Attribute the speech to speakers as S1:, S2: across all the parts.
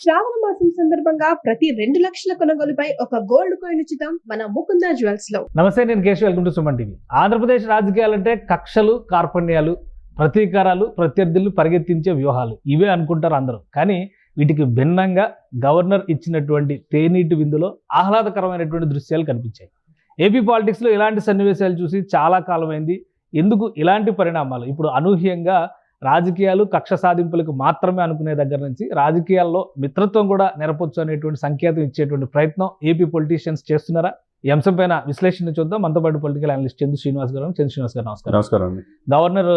S1: శ్రావణ మాసం సందర్భంగా ప్రతి 2 లక్షల కొనుగోలుపై ఒక గోల్డ్ కాయిన్ ఉచితం మన ముకుంద జ్యువెల్స్ లో.
S2: నమస్తే, నేను Keshav. Welcome to Suman TV. Andhra Pradesh రాజకీయాలంటే కక్షలు, కార్పణ్యాలు, ప్రతీకారాలు, ప్రత్యర్థులు, పరిగెత్తించే వ్యూహాలు ఇవే అనుకుంటారు అందరూ. కానీ వీటికి భిన్నంగా గవర్నర్ ఇచ్చినటువంటి తేనీటి విందులో ఆహ్లాదకరమైనటువంటి దృశ్యాలు కనిపించాయి. ఏపీ పాలిటిక్స్లో ఇలాంటి సన్నివేశాలు చూసి చాలా కాలమైంది. ఎందుకు ఇలాంటి పరిణామాలు? ఇప్పుడు అనూహ్యంగా రాజకీయాలు కక్ష సాధింపులకు మాత్రమే అనుకునే దగ్గర నుంచి రాజకీయాల్లో మిత్రత్వం కూడా నెరపొచ్చు అనేటువంటి సంకేతం ఇచ్చేటువంటి ప్రయత్నం ఏపీ పొలిటీషియన్స్ చేస్తున్నారా? ఈ అంశం పైన విశ్లేషణ చూద్దాం. మనతో పాటు పొలిటికల్ అనలిస్ట్ చంద్ర శ్రీనివాస్ గారు. చంద్ర శ్రీనివాస్ గారు నమస్కారం.
S3: నమస్కారం అండి.
S2: గవర్నర్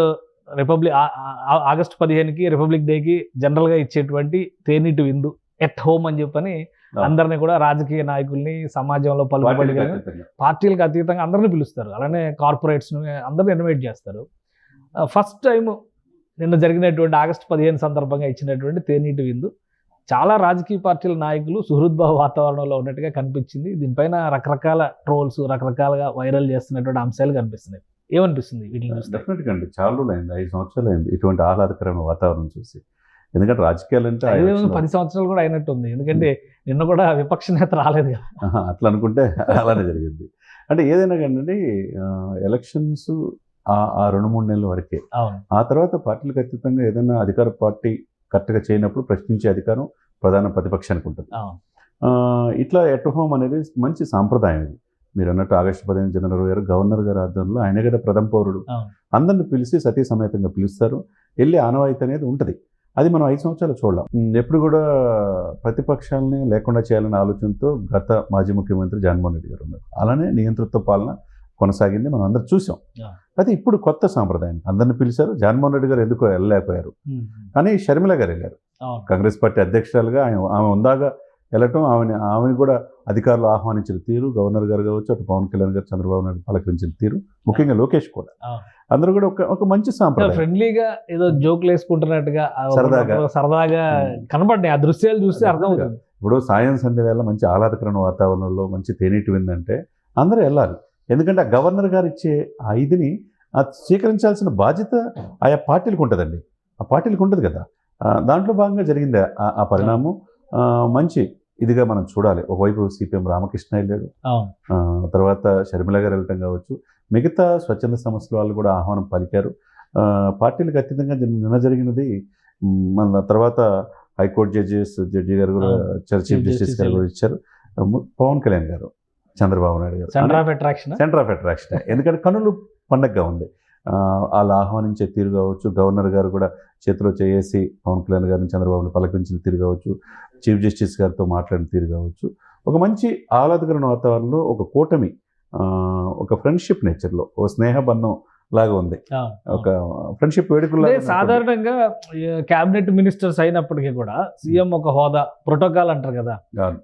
S2: ఆగస్టు 15కి రిపబ్లిక్ డేకి జనరల్గా ఇచ్చేటువంటి తేనీటి విందు ఎట్ హోమ్ అని చెప్పని అందరినీ కూడా రాజకీయ నాయకుల్ని, సమాజంలో పలుకుబడి పార్టీలకు అతీతంగా అందరినీ పిలుస్తారు. అలానే కార్పొరేట్స్ని అందరినీ ఇన్వైట్ చేస్తారు. ఫస్ట్ టైం నిన్న జరిగినటువంటి ఆగస్టు 15 సందర్భంగా ఇచ్చినటువంటి తేనీటి విందు చాలా రాజకీయ పార్టీల నాయకులు సుహృద్భావ వాతావరణంలో ఉన్నట్టుగా కనిపించింది. దీనిపైన రకరకాల ట్రోల్స్, రకరకాలుగా వైరల్ చేస్తున్నటువంటి అంశాలు కనిపిస్తున్నాయి. ఏమనిపిస్తుంది వీటిని చూస్తే?
S3: డెఫినెట్గా అండి, చాలా రోజులు అయింది, 5 సంవత్సరాలు అయింది ఇటువంటి ఆహ్లాదకరమైన వాతావరణం చూసి. ఎందుకంటే రాజకీయాలు అంటే
S2: 10 సంవత్సరాలు కూడా అయినట్టుంది. ఎందుకంటే నిన్న కూడా విపక్ష నేత రాలేదు కదా.
S3: అట్లా అనుకుంటే అలానే జరిగింది. అంటే ఏదైనా కానీ ఎలక్షన్స్ ఆ 2-3 నెలల వరకే. ఆ తర్వాత పార్టీలకు అతీతంగా ఏదైనా అధికార పార్టీ కరెక్ట్గా చేయనప్పుడు ప్రశ్నించే అధికారం ప్రధాన ప్రతిపక్షానికి ఉంటుంది. ఇట్లా ఎట్ హోమ్ అనేది మంచి సాంప్రదాయం. ఇది మీరు అన్నట్టు ఆగస్టు 15 జనవరి గారు గవర్నర్ గారి ఆధ్వర్యంలో, ఆయన కదా ప్రథమ పౌరుడు, అందరిని పిలిచి సతీ సమేతంగా పిలుస్తారు. వెళ్ళి ఆనవాయితీ అనేది ఉంటుంది. అది మనం 5 సంవత్సరాలు చూడలేం. ఎప్పుడు కూడా ప్రతిపక్షాలని లేకుండా చేయాలనే ఆలోచనతో గత మాజీ ముఖ్యమంత్రి జగన్మోహన్ రెడ్డి గారు ఉన్నారు. అలానే నియంతృత్వ పాలన కొనసాగింది, మనం అందరూ చూసాం. అయితే ఇప్పుడు కొత్త సాంప్రదాయం, అందరిని పిలిచారు. జగన్మోహన్ రెడ్డి గారు ఎందుకో వెళ్ళలేకపోయారు, కానీ షర్మిల గారు వెళ్ళారు. కాంగ్రెస్ పార్టీ అధ్యక్షురాలుగా ఆమె ఉందాగా వెళ్ళటం, ఆమెను కూడా అధికారులు ఆహ్వానించిన తీరు, గవర్నర్ గారు కావచ్చు, అటు పవన్ కళ్యాణ్ గారు, చంద్రబాబు నాయుడు పలకరించిన తీరు, ముఖ్యంగా లోకేష్ కూడా, అందరూ కూడా ఒక మంచి సాంప్రదాయం.
S2: ఫ్రెండ్లీగా ఏదో జోకులు వేసుకుంటున్నట్టుగా సరదాగా కనబడ్డాయి. ఆ దృశ్యాలు చూస్తే అర్థమవుతుంది.
S3: ఇప్పుడు సాయం సంధ్య వేళ మంచి ఆహ్లాదకరమైన వాతావరణంలో మంచి తేనీటి విందంటే అందరూ వెళ్ళాలి. ఎందుకంటే ఆ గవర్నర్ గారు ఇచ్చే ఆ ఇదిని స్వీకరించాల్సిన బాధ్యత ఆయా పార్టీలకు ఉంటుందండి. ఆ పార్టీలకు ఉంటుంది కదా. దాంట్లో భాగంగా జరిగింది ఆ పరిణామం. మంచి ఇదిగా మనం చూడాలి. ఒకవైపు సిపిఎం రామకృష్ణ వెళ్ళాడు, తర్వాత షర్మిల గారు వెళ్ళటం కావచ్చు, మిగతా స్వచ్ఛంద సంస్థల వాళ్ళు కూడా ఆహ్వానం పలికారు. పార్టీలకు అతీతంగా నిన్న జరిగినది. మన తర్వాత హైకోర్టు జడ్జి గారు కూడా చీఫ్ జస్టిస్ గారు కూడా ఇచ్చారు. పవన్ కళ్యాణ్ గారు, చంద్రబాబు నాయుడు గారు సెంటర్ ఆఫ్ అట్రాక్షన్. ఎందుకంటే కనులు పండగగా ఉంది. వాళ్ళు ఆహ్వానించే తీరు కావచ్చు, గవర్నర్ గారు కూడా చేతిలో చేసి పవన్ కళ్యాణ్ గారిని, చంద్రబాబుని పలకరించిన తీరు కావచ్చు, చీఫ్ జస్టిస్ గారితో మాట్లాడిన తీరు కావచ్చు, ఒక మంచి ఆహ్లాదకరమైన వాతావరణంలో ఒక కూటమి, ఒక ఫ్రెండ్షిప్ నేచర్లో ఒక స్నేహబంధం లాగా ఉంది. ఒక ఫ్రెండ్షిప్ వేడుకల్లో
S2: సాధారణంగా క్యాబినెట్ మినిస్టర్స్ అయినప్పటికీ కూడా సీఎం ఒక హోదా, ప్రోటోకాల్ అంటారు కదా.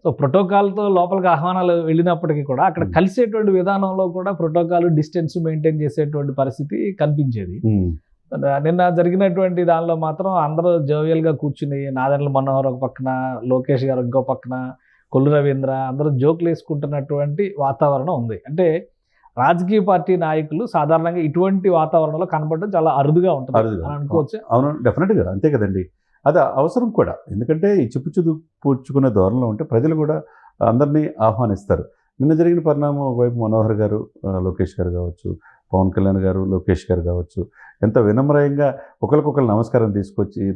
S2: సో ప్రోటోకాల్తో లోపలికి ఆహ్వానాలు వెళ్ళినప్పటికీ కూడా అక్కడ కలిసేటువంటి విధానంలో కూడా ప్రోటోకాల్, డిస్టెన్స్ మెయింటైన్ చేసేటువంటి పరిస్థితి కనిపించేది. నిన్న జరిగినటువంటి దానిలో మాత్రం అందరూ జోవియల్గా కూర్చుని, నాదెండ్ల మనోహర్ ఒక పక్కన, లోకేష్ గారు ఇంకో పక్కన, కొల్లు రవీంద్ర, అందరూ జోకులు వేసుకుంటున్నటువంటి వాతావరణం ఉంది. అంటే రాజకీయ పార్టీ నాయకులు సాధారణంగా ఇటువంటి వాతావరణంలో కనబడడం చాలా అరుదుగా ఉంటుంది అనుకోవచ్చు.
S3: అవును, డెఫినెట్గా అంతే కదండి. అది అవసరం కూడా. ఎందుకంటే ఈ పుచ్చుకునే ధోరణిలో ఉంటే ప్రజలు కూడా అందరినీ ఆహ్వానిస్తారు. నిన్న జరిగిన పరిణామం, ఒకవైపు మనోహర్ గారు, లోకేష్ గారు కావచ్చు, పవన్ కళ్యాణ్ గారు, లోకేష్ గారు కావచ్చు, ఎంత వినమ్రంగా ఒకరికొకరు నమస్కారం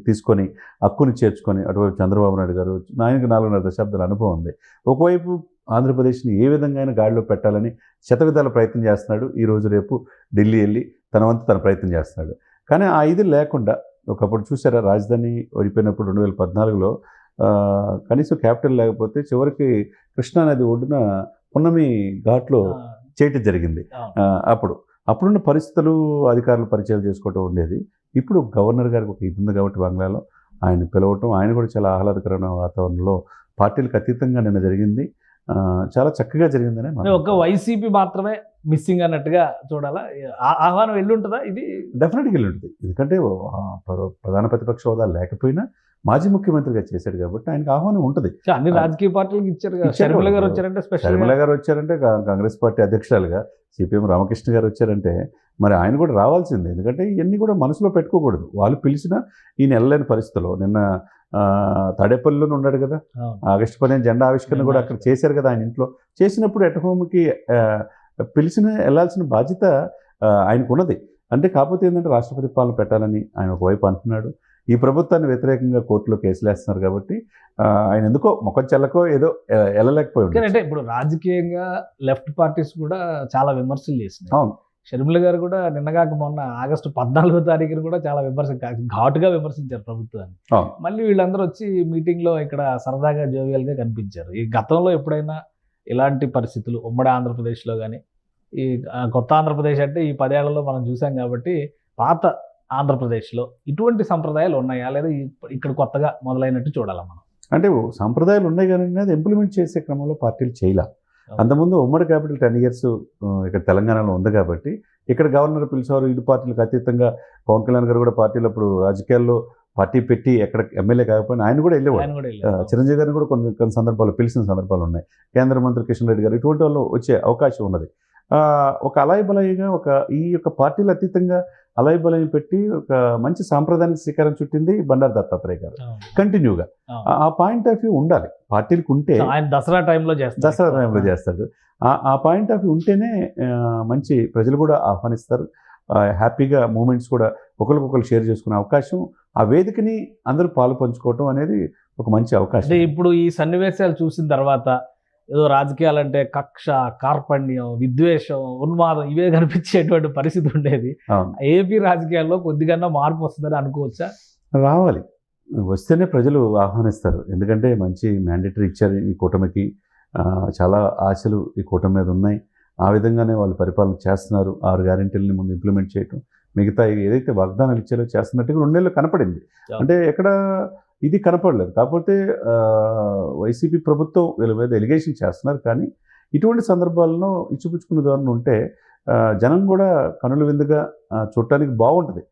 S3: తీసుకొని హక్కుని చేర్చుకొని, అటువైపు చంద్రబాబు నాయుడు గారు, ఆయనకు 4.5 దశాబ్దాల అనుభవం ఉంది. ఒకవైపు ఆంధ్రప్రదేశ్ని ఏ విధంగా అయినా గాడిలో పెట్టాలని శతవిధాల ప్రయత్నం చేస్తున్నాడు. ఈరోజు రేపు ఢిల్లీ వెళ్ళి తన వంతు తన ప్రయత్నం చేస్తున్నాడు. కానీ ఆ ఇది లేకుండా, ఒకప్పుడు చూసారా రాజధాని ఓడిపోయినప్పుడు 2014లో కనీసం క్యాపిటల్ లేకపోతే చివరికి కృష్ణానది ఒడ్డున పున్నమి ఘాట్లో చేయటం జరిగింది. అప్పుడున్న పరిస్థితులు, అధికారులు పరిచయాలు చేసుకోవటం ఉండేది. ఇప్పుడు గవర్నర్ గారికి ఒక ఇది ఉంది కాబట్టి బంగ్లాలో ఆయన పిలవటం, ఆయన కూడా చాలా ఆహ్లాదకరమైన వాతావరణంలో పార్టీలకు అతీతంగా నిన్న జరిగింది. చాలా చక్కగా జరిగిందని.
S2: ఒక వైసీపీ మాత్రమే మిస్సింగ్ అన్నట్టుగా చూడాలా? ఆహ్వానం వెళ్ళి ఉంటుందా? ఇది
S3: డెఫినెట్గా వెళ్ళి ఉంటుంది. ఎందుకంటే ప్రధాన ప్రతిపక్ష హోదా లేకపోయినా మాజీ ముఖ్యమంత్రిగా చేశాడు కాబట్టి ఆయనకు ఆహ్వానం ఉంటుంది.
S2: అన్ని రాజకీయ పార్టీలకు ఇచ్చారు. షర్మిల గారు వచ్చారంటే
S3: షర్మిల గారు వచ్చారంటే కాంగ్రెస్ పార్టీ అధ్యక్షురాలుగా, సిపిఎం రామకృష్ణ గారు వచ్చారంటే మరి ఆయన కూడా రావాల్సిందే. ఎందుకంటే ఇవన్నీ కూడా మనసులో పెట్టుకోకూడదు. వాళ్ళు పిలిచినా ఈయన వెళ్ళలేని పరిస్థితిలో నిన్న తాడేపల్లిలోనే ఉన్నాడు కదా,
S2: అవును.
S3: ఆగస్టు 15 జెండా ఆవిష్కరణ కూడా అక్కడ చేశారు కదా ఆయన ఇంట్లో. చేసినప్పుడు ఎట్ హోమ్కి పిలిచిన వెళ్ళాల్సిన బాధ్యత ఆయనకు ఉన్నది. అంటే కాకపోతే ఏంటంటే రాష్ట్రపతి పాలన పెట్టాలని ఆయన ఒకవైపు అంటున్నాడు. ఈ ప్రభుత్వాన్ని వ్యతిరేకంగా కోర్టులో కేసులు వేస్తున్నారు కాబట్టి ఆయన ఎందుకో మొఖం చెల్లకో ఏదో వెళ్ళలేకపోయి
S2: అంటే
S3: ఉంటాడు.
S2: ఇప్పుడు రాజకీయంగా లెఫ్ట్ పార్టీస్ కూడా చాలా విమర్శలు చేసినాయి.
S3: అవును.
S2: షర్మిల గారు కూడా నిన్నగాక మొన్న ఆగస్టు 14వ తారీఖున కూడా చాలా ఘాటుగా విమర్శించారు ప్రభుత్వాన్ని.
S3: అవును.
S2: మళ్ళీ వీళ్ళందరూ వచ్చి మీటింగ్లో ఇక్కడ సరదాగా జోవియల్గా కనిపించారు. ఈ గతంలో ఎప్పుడైనా ఇలాంటి పరిస్థితులు ఉమ్మడి ఆంధ్రప్రదేశ్లో కానీ, ఈ కొత్త ఆంధ్రప్రదేశ్ అంటే ఈ 10 ఏళ్లలో మనం చూసాం కాబట్టి, పాత ఆంధ్రప్రదేశ్లో ఇటువంటి సంప్రదాయాలు ఉన్నాయా, లేదా ఇక్కడ కొత్తగా మొదలైనట్టు చూడాలా మనం?
S3: అంటే సంప్రదాయాలు ఉన్నాయి కానీ అది ఇంప్లిమెంట్ చేసే క్రమంలో పార్టీలు చేయలే. అంతకుముందు ఉమ్మడి క్యాపిటల్ 10 years ఇక్కడ తెలంగాణలో ఉంది కాబట్టి ఇక్కడ గవర్నర్ పిలిచారు. ఇరు పార్టీలకు అతీతంగా పవన్ కళ్యాణ్ గారు కూడా పార్టీలు అప్పుడు రాజకీయాల్లో పార్టీ పెట్టి ఎక్కడ ఎమ్మెల్యే కాకపోయినా ఆయన కూడా వెళ్ళేవాడు.
S2: ఆయన కూడా వెళ్ళారు.
S3: చిరంజీవి గారిని కూడా కొన్ని సందర్భాలు పిలిచిన సందర్భాలు ఉన్నాయి. కేంద్ర మంత్రి కిషన్ రెడ్డి గారు ఇటువంటి వాళ్ళు వచ్చే అవకాశం ఉన్నది. ఒక అలాయి బలాయిగా ఈ యొక్క పార్టీలు అతీతంగా అలాయి బలాయి పెట్టి ఒక మంచి సాంప్రదాయానికి శ్రీకారం చుట్టింది బండారు దత్తాత్రేయ గారు. కంటిన్యూగా ఆ పాయింట్ ఆఫ్ వ్యూ ఉండాలి పార్టీలకు ఉంటే.
S2: ఆయన దసరా టైంలో
S3: చేస్తాడు. ఆ పాయింట్ ఆఫ్ వ్యూ ఉంటేనే మంచి ప్రజలు కూడా ఆహ్వానిస్తారు. హ్యాపీగా మూమెంట్స్ కూడా ఒకరికొకరు షేర్ చేసుకునే అవకాశం, ఆ వేదికని అందరూ పాలు పంచుకోవటం అనేది ఒక మంచి అవకాశం.
S2: అంటే ఇప్పుడు ఈ సన్నివేశాలు చూసిన తర్వాత ఏదో రాజకీయాలంటే కక్ష, కార్పణ్యం, విద్వేషం, ఉన్మాదం ఇవే కనిపించేటువంటి పరిస్థితి ఉండేది. ఏపీ రాజకీయాల్లో కొద్దిగా మార్పు వస్తుందని అనుకోవచ్చా?
S3: రావాలి, వస్తేనే ప్రజలు ఆహ్వానిస్తారు. ఎందుకంటే మంచి మ్యాండేటరీ ఇచ్చారు ఈ కూటమికి. చాలా ఆశలు ఈ కూటమి మీద ఉన్నాయి. ఆ విధంగానే వాళ్ళు పరిపాలన చేస్తున్నారు. 6 గ్యారెంటీలని ముందు ఇంప్లిమెంట్ చేయటం, మిగతా ఏదైతే వాగ్దానాలు ఇచ్చారో చేస్తున్నట్టుగా 2 నెలలు కనపడింది. అంటే ఎక్కడ ఇది కనపడలేదు. కాకపోతే వైసీపీ ప్రభుత్వం వీళ్ళ మీద ఎలిగేషన్ చేస్తున్నారు. కానీ ఇటువంటి సందర్భాల్లో ఇచ్చిపుచ్చుకునే ధోరణి ఉంటే జనం కూడా కనుల విందుగా చూడటానికి బాగుంటుంది.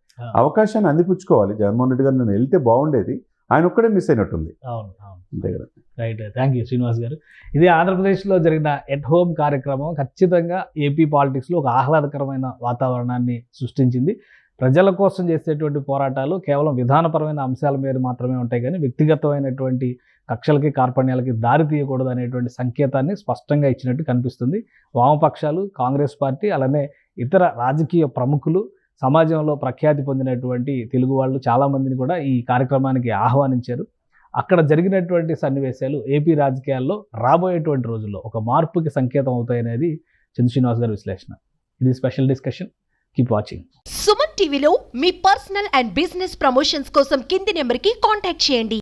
S3: అవకాశాన్ని అందిపుచ్చుకోవాలి. జగన్మోహన్ రెడ్డి గారు నేను వెళ్తే బాగుండేది, ఆయన ఒక్కడే మిస్ అయినట్టుంది.
S2: అవును,
S3: అంతే కదా.
S2: రైట్, థ్యాంక్ యూ శ్రీనివాస్ గారు. ఇది ఆంధ్రప్రదేశ్లో జరిగిన ఎట్ హోమ్ కార్యక్రమం ఖచ్చితంగా ఏపీ పాలిటిక్స్లో ఒక ఆహ్లాదకరమైన వాతావరణాన్ని సృష్టించింది. ప్రజల కోసం చేసేటువంటి పోరాటాలు కేవలం విధానపరమైన అంశాల మీద మాత్రమే ఉంటాయి, కానీ వ్యక్తిగతమైనటువంటి కక్షలకి, కార్పణ్యాలకి దారి తీయకూడదు అనేటువంటి సంకేతాన్ని స్పష్టంగా ఇచ్చినట్టు కనిపిస్తుంది. వామపక్షాలు, కాంగ్రెస్ పార్టీ, అలానే ఇతర రాజకీయ ప్రముఖులు, సమాజంలో ప్రఖ్యాతి పొందినటువంటి తెలుగు వాళ్ళు చాలామందిని కూడా ఈ కార్యక్రమానికి ఆహ్వానించారు. అక్కడ జరిగినటువంటి సన్నివేశాలు ఏపీ రాజకీయాల్లో రాబోయేటువంటి రోజుల్లో ఒక మార్పుకి సంకేతం అవుతాయనేది చంద్ర శ్రీనివాస్ గారి విశ్లేషణ. ఇది special discussion. Keep watching.
S4: Suman టీవీలో మీ పర్సనల్ అండ్ బిజినెస్ ప్రమోషన్స్ కోసం కింది నెంబర్కి కాంటాక్ట్ చేయండి.